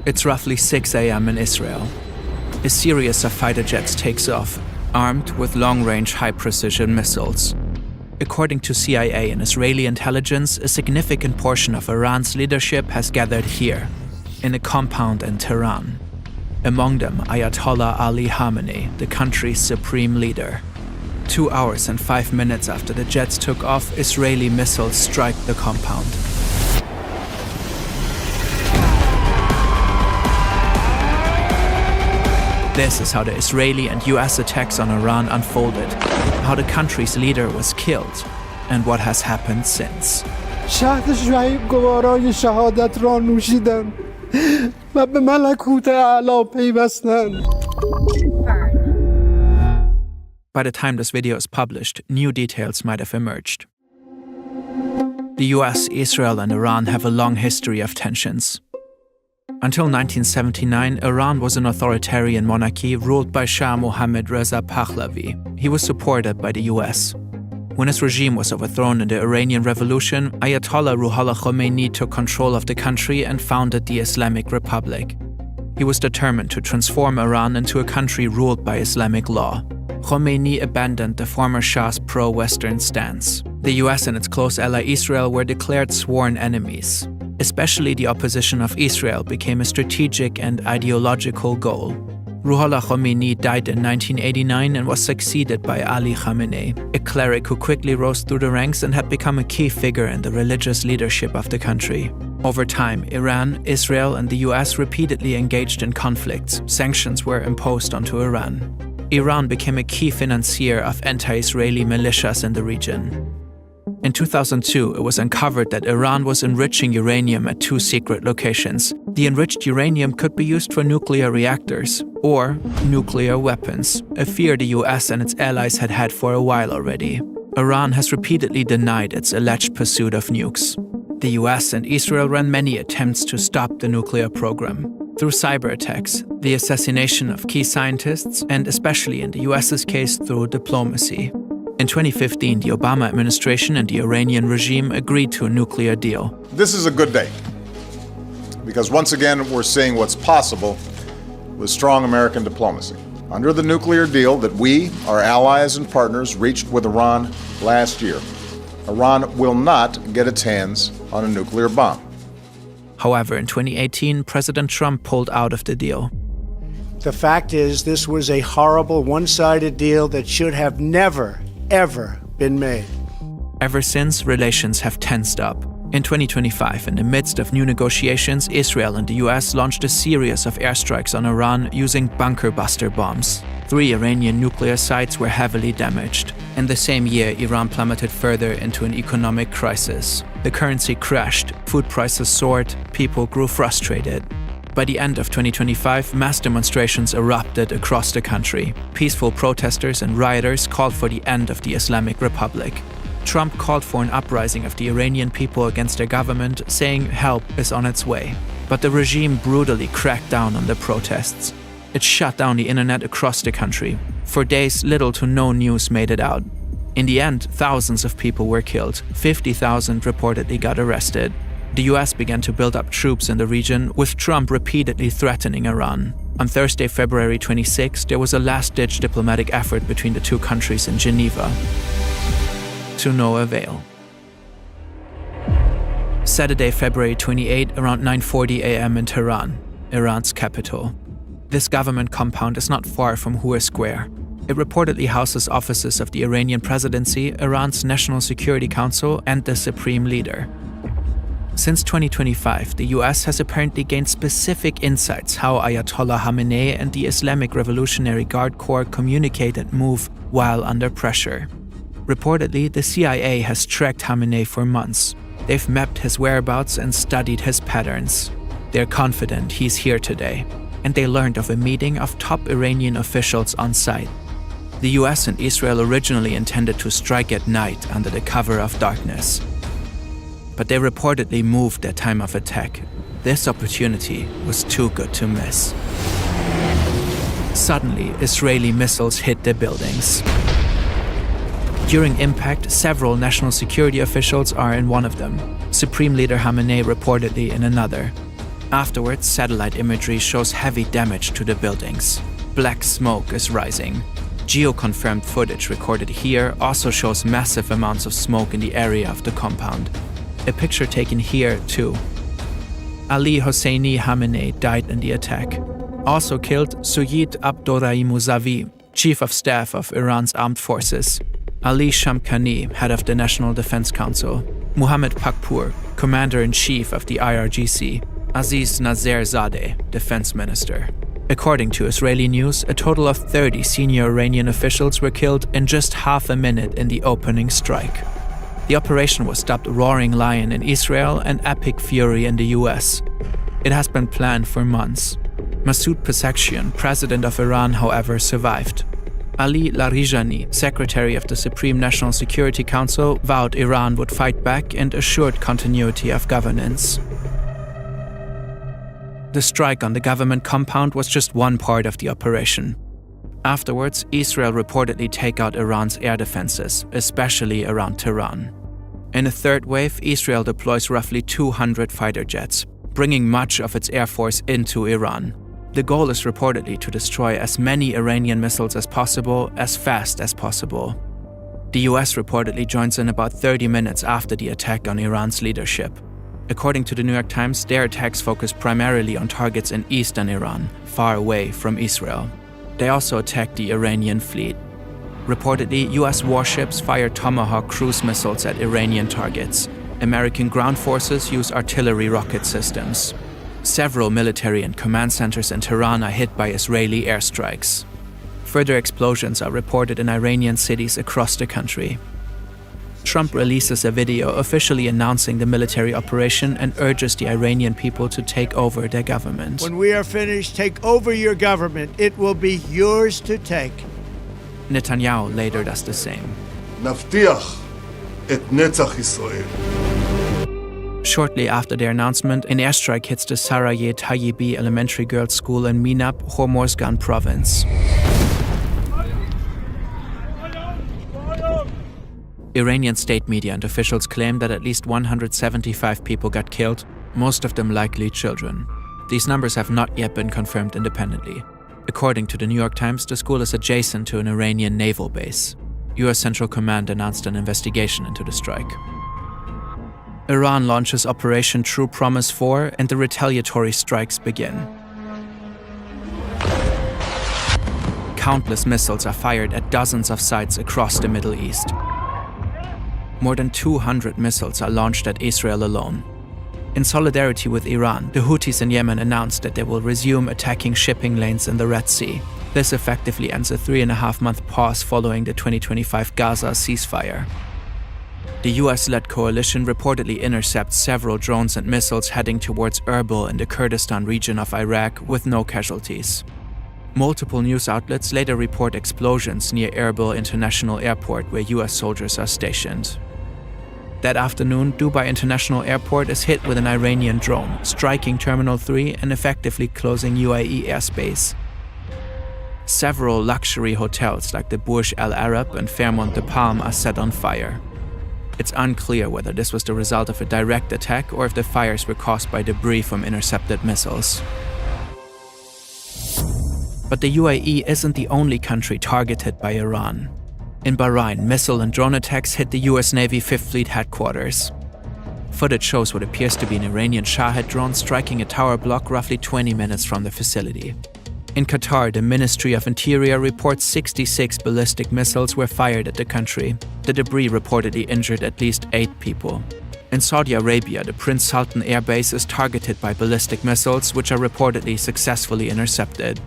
It's roughly 6 a.m. in Israel. A series of fighter jets takes off, armed with long-range high-precision missiles. According to CIA and Israeli intelligence, a significant portion of Iran's leadership has gathered here, in a compound in Tehran. Among them, Ayatollah Ali Khamenei, the country's supreme leader. 2 hours and 5 minutes after the jets took off, Israeli missiles strike the compound. This is how the Israeli and US attacks on Iran unfolded, how the country's leader was killed, and what has happened since. شهد شعیب گوارای شهادت را نوشیدند و به ملکوت اعلی پیوستند. By the time this video is published, new details might have emerged. The US, Israel, and Iran have a long history of tensions. Until 1979, Iran was an authoritarian monarchy ruled by Shah Mohammad Reza Pahlavi. He was supported by the US. When his regime was overthrown in the Iranian Revolution, Ayatollah Ruhollah Khomeini took control of the country and founded the Islamic Republic. He was determined to transform Iran into a country ruled by Islamic law. Khomeini abandoned the former Shah's pro-Western stance. The US and its close ally Israel were declared sworn enemies. Especially the opposition of Israel became a strategic and ideological goal. Ruhollah Khomeini died in 1989 and was succeeded by Ali Khamenei, a cleric who quickly rose through the ranks and had become a key figure in the religious leadership of the country. Over time, Iran, Israel, and the US repeatedly engaged in conflicts. Sanctions were imposed onto Iran. Iran became a key financier of anti-Israeli militias in the region. In 2002, it was uncovered that Iran was enriching uranium at 2 secret locations. The enriched uranium could be used for nuclear reactors or nuclear weapons, a fear the US and its allies had had for a while already. Iran has repeatedly denied its alleged pursuit of nukes. The US and Israel ran many attempts to stop the nuclear program. Through cyber attacks, the assassination of key scientists, and especially in the US's case through diplomacy. In 2015, the Obama administration and the Iranian regime agreed to a nuclear deal. This is a good day, because once again we're seeing what's possible with strong American diplomacy. Under the nuclear deal that we, our allies and partners, reached with Iran last year, Iran will not get its hands on a nuclear bomb. However, in 2018, President Trump pulled out of the deal. The fact is, this was a horrible one-sided deal that should have never, ever been made. Ever since, relations have tensed up. In 2025, in the midst of new negotiations, Israel and the US launched a series of airstrikes on Iran using bunker-buster bombs. 3 Iranian nuclear sites were heavily damaged. In the same year, Iran plummeted further into an economic crisis. The currency crashed, food prices soared, people grew frustrated. By the end of 2025, mass demonstrations erupted across the country. Peaceful protesters and rioters called for the end of the Islamic Republic. Trump called for an uprising of the Iranian people against their government, saying help is on its way. But the regime brutally cracked down on the protests. It shut down the internet across the country. For days, little to no news made it out. In the end, thousands of people were killed. 50,000 reportedly got arrested. The US began to build up troops in the region, with Trump repeatedly threatening Iran. On Thursday, February 26, there was a last-ditch diplomatic effort between the 2 countries in Geneva. To no avail. Saturday, February 28, around 9:40 a.m. in Tehran, Iran's capital. This government compound is not far from Hur Square. It reportedly houses offices of the Iranian presidency, Iran's National Security Council, and the supreme leader. Since 2025, the US has apparently gained specific insights how Ayatollah Khamenei and the Islamic Revolutionary Guard Corps communicate and move while under pressure. Reportedly, the CIA has tracked Khamenei for months. They've mapped his whereabouts and studied his patterns. They're confident he's here today, and they learned of a meeting of top Iranian officials on site. The US and Israel originally intended to strike at night under the cover of darkness. But they reportedly moved their time of attack. This opportunity was too good to miss. Suddenly, Israeli missiles hit the buildings. During impact, several national security officials are in one of them. Supreme Leader Khamenei reportedly in another. Afterwards, satellite imagery shows heavy damage to the buildings. Black smoke is rising. Geo-confirmed footage recorded here also shows massive amounts of smoke in the area of the compound. A picture taken here, too. Ali Hosseini Khamenei died in the attack. Also killed Suyid Abdorrahimouzavi, Chief of Staff of Iran's armed forces, Ali Shamkhani, head of the National Defense Council, Muhammad Pakpour, Commander-in-Chief of the IRGC, Aziz Nazerzadeh, Defense Minister. According to Israeli news, a total of 30 senior Iranian officials were killed in just half a minute in the opening strike. The operation was dubbed Roaring Lion in Israel and Epic Fury in the US. It has been planned for months. Masoud Pezeshkian, president of Iran, however, survived. Ali Larijani, secretary of the Supreme National Security Council, vowed Iran would fight back and assured continuity of governance. The strike on the government compound was just one part of the operation. Afterwards, Israel reportedly take out Iran's air defenses, especially around Tehran. In a third wave, Israel deploys roughly 200 fighter jets, bringing much of its air force into Iran. The goal is reportedly to destroy as many Iranian missiles as possible, as fast as possible. The US reportedly joins in about 30 minutes after the attack on Iran's leadership. According to the New York Times, their attacks focus primarily on targets in eastern Iran, far away from Israel. They also attacked the Iranian fleet. Reportedly, US warships fired Tomahawk cruise missiles at Iranian targets. American ground forces use artillery rocket systems. Several military and command centers in Tehran are hit by Israeli airstrikes. Further explosions are reported in Iranian cities across the country. Trump releases a video officially announcing the military operation and urges the Iranian people to take over their government. When we are finished, take over your government. It will be yours to take. Netanyahu later does the same. נבטיח את נצח ישראל. Shortly after their announcement, an airstrike hits the Sarayeh Tayyibi Elementary Girls' School in Minab, Hormozgan province. Iranian state media and officials claim that at least 175 people got killed, most of them likely children. These numbers have not yet been confirmed independently. According to the New York Times, the school is adjacent to an Iranian naval base. US Central Command announced an investigation into the strike. Iran launches Operation True Promise 4 and the retaliatory strikes begin. Countless missiles are fired at dozens of sites across the Middle East. More than 200 missiles are launched at Israel alone. In solidarity with Iran, the Houthis in Yemen announced that they will resume attacking shipping lanes in the Red Sea. This effectively ends a 3.5-month pause following the 2025 Gaza ceasefire. The US-led coalition reportedly intercepts several drones and missiles heading towards Erbil in the Kurdistan region of Iraq with no casualties. Multiple news outlets later report explosions near Erbil International Airport where US soldiers are stationed. That afternoon, Dubai International Airport is hit with an Iranian drone, striking Terminal 3 and effectively closing UAE airspace. Several luxury hotels like the Burj Al Arab and Fairmont de Palm are set on fire. It's unclear whether this was the result of a direct attack or if the fires were caused by debris from intercepted missiles. But the UAE isn't the only country targeted by Iran. In Bahrain, missile and drone attacks hit the US Navy 5th Fleet headquarters. Footage shows what appears to be an Iranian Shahed drone striking a tower block roughly 20 minutes from the facility. In Qatar, the Ministry of Interior reports 66 ballistic missiles were fired at the country. The debris reportedly injured at least 8 people. In Saudi Arabia, the Prince Sultan Air Base is targeted by ballistic missiles, which are reportedly successfully intercepted.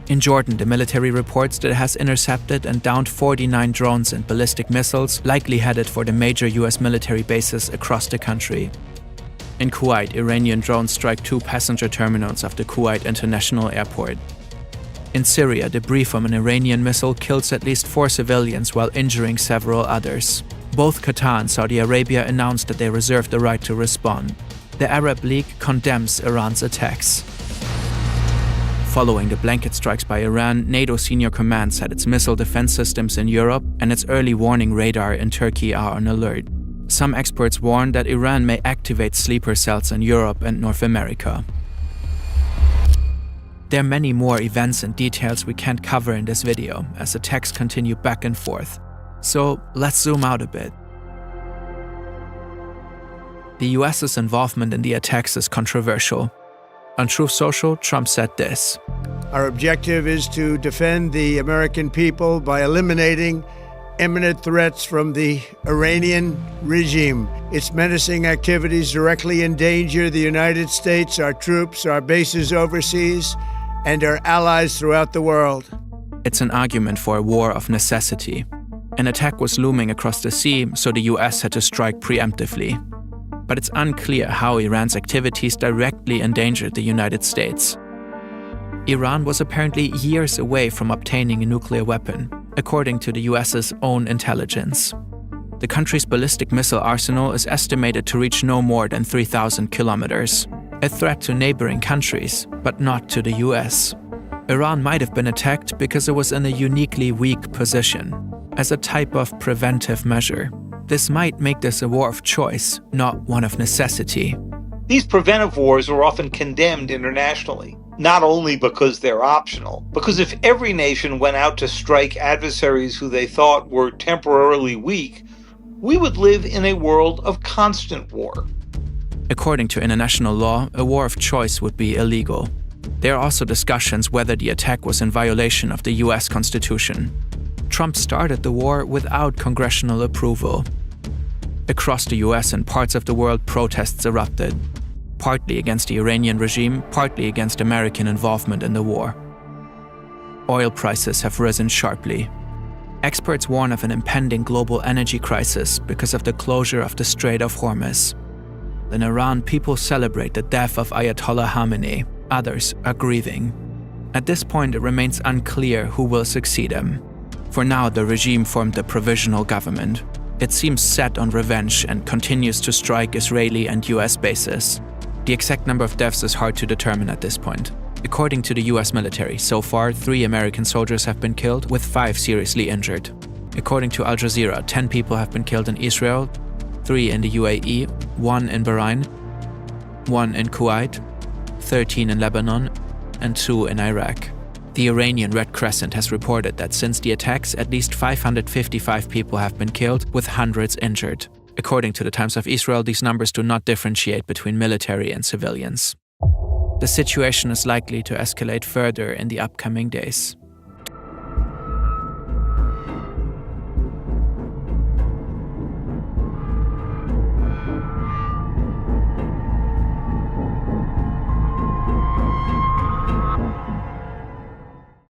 In Jordan, the military reports that it has intercepted and downed 49 drones and ballistic missiles, likely headed for the major US military bases across the country. In Kuwait, Iranian drones strike 2 passenger terminals of the Kuwait International Airport. In Syria, debris from an Iranian missile kills at least 4 civilians while injuring several others. Both Qatar and Saudi Arabia announced that they reserve the right to respond. The Arab League condemns Iran's attacks. Following the blanket strikes by Iran, NATO senior command said its missile defense systems in Europe and its early warning radar in Turkey are on alert. Some experts warn that Iran may activate sleeper cells in Europe and North America. There are many more events and details we can't cover in this video, as attacks continue back and forth. So let's zoom out a bit. The US's involvement in the attacks is controversial. On Truth Social, Trump said this: Our objective is to defend the American people by eliminating imminent threats from the Iranian regime. Its menacing activities directly endanger the United States, our troops, our bases overseas, and our allies throughout the world. It's an argument for a war of necessity. An attack was looming across the sea, so the US had to strike preemptively. But it's unclear how Iran's activities directly endangered the United States. Iran was apparently years away from obtaining a nuclear weapon, according to the US's own intelligence. The country's ballistic missile arsenal is estimated to reach no more than 3,000 kilometers, a threat to neighboring countries, but not to the US. Iran might have been attacked because it was in a uniquely weak position, as a type of preventive measure. This might make this a war of choice, not one of necessity. These preventive wars are often condemned internationally, not only because they're optional, because if every nation went out to strike adversaries who they thought were temporarily weak, we would live in a world of constant war. According to international law, a war of choice would be illegal. There are also discussions whether the attack was in violation of the US Constitution. Trump started the war without congressional approval. Across the US and parts of the world, protests erupted, partly against the Iranian regime, partly against American involvement in the war. Oil prices have risen sharply. Experts warn of an impending global energy crisis because of the closure of the Strait of Hormuz. In Iran, people celebrate the death of Ayatollah Khamenei. Others are grieving. At this point, it remains unclear who will succeed him. For now, the regime formed a provisional government. It seems set on revenge and continues to strike Israeli and US bases. The exact number of deaths is hard to determine at this point. According to the US military, so far 3 American soldiers have been killed, with 5 seriously injured. According to Al Jazeera, 10 people have been killed in Israel, 3 in the UAE, 1 in Bahrain, 1 in Kuwait, 13 in Lebanon, and 2 in Iraq. The Iranian Red Crescent has reported that since the attacks, at least 555 people have been killed, with hundreds injured. According to the Times of Israel, these numbers do not differentiate between military and civilians. The situation is likely to escalate further in the upcoming days.